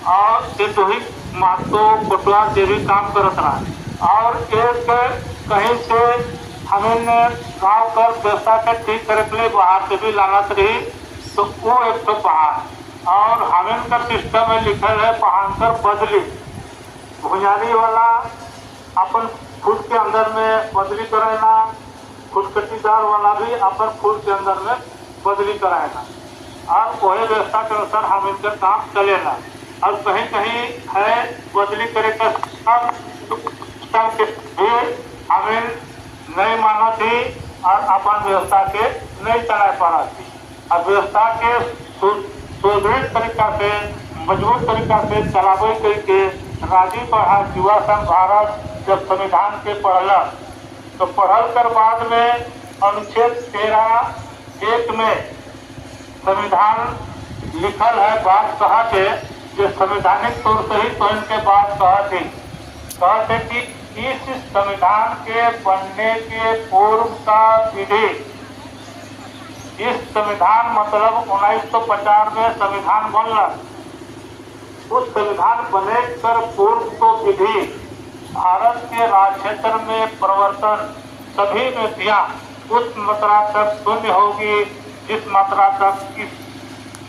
और सिद्धोहित महतो कोटवा से भी काम करत रहा। और एक कहीं से हमें गाँव कर व्यवस्था के ठीक करे के लिए बाहर से भी लागत रही, तो वो एक तो पहाड़। और हमें का सिस्टम में लिखल है पहाड़ बदली भुजारी वाला अपन फूट के अंदर में बदली कराना, फुटकटीदार वाला भी अपन फूट के अंदर में बदली कराएगा। और वही व्यवस्था के अनुसार हम इनका काम चलेगा। और कहीं कहीं है बदली करे का हमें नहीं माना थी और अपन व्यवस्था के नहीं चला पा रहा थी। और व्यवस्था के सुदृढ़ तरीका से मजबूत तरीका से चलावे करके राजीव प्रहार युवा संघ भारत जब संविधान के पढ़ला, तो पढ़ल कर बाद में अनुच्छेद 13(1) में संविधान लिखल है बात कहा के जो संवैधानिक तौर से ही तो इनके बात कहते कि इस संविधान के बनने के पूर्व का विधि, इस संविधान मतलब 1950 में संविधान बनला, उस संविधान बने कर पूर्व को विधि भारत के राज्य क्षेत्र में परिवर्तन सभी नीतियां उस मात्रा तक शून्य होगी जिस मात्रा तक इस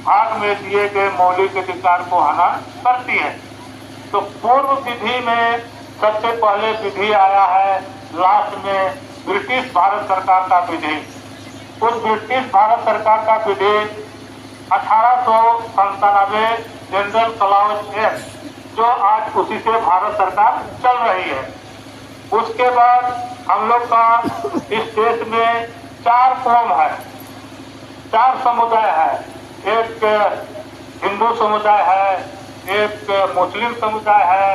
भाग में दिए गए मौलिक अधिकार को हनन करती है। तो पूर्व विधि में सबसे पहले विधि आया है लास्ट में ब्रिटिश भारत सरकार का विधि। उस ब्रिटिश भारत सरकार का विधि 1897 जनरल क्लॉज एक्ट, जो आज उसी से भारत सरकार चल रही है। उसके बाद हम लोग का इस देश में 4 कौम है, 4 समुदाय है। एक हिंदू समुदाय है, एक मुस्लिम समुदाय है,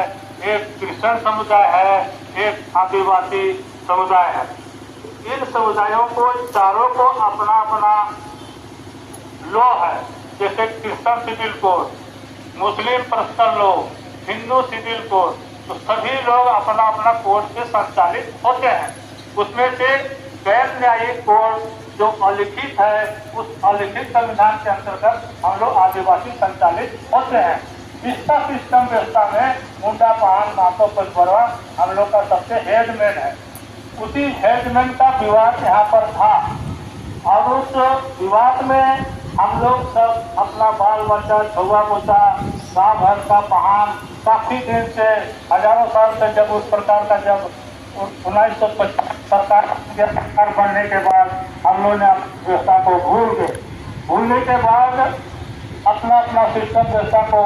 एक क्रिश्चियन समुदाय है, एक आदिवासी समुदाय है। इन समुदायों को चारों को अपना अपना लॉ है, जैसे Christian civil code, Muslim personal law, Hindu civil code, तो सभी लोग अपना अपना कोड से संचालित होते हैं। उसमें से गैर न्यायिक कोड जो अलिखित है, उस अलिखित संविधान के अंतर्गत हम लोग आदिवासी संचालित होते हैं। इसका सिस्टम व्यवस्था में मुंडा पहाड़ महतो पचपरवा हम लोग का सबसे हेडमैन है। उसी हेडमैन का विवाद यहाँ पर था और उस विवाद में हम लोग सब अपना बाल बच्चा छुआ पोता गाँव भर का पहाड़ काफी दिन से हजारों साल से जब उस प्रकार का जब 1950 सरकार बनने के बाद हम लोगों ने व्यवस्था को भूलने के बाद अपना अपना सिस्टम व्यवस्था को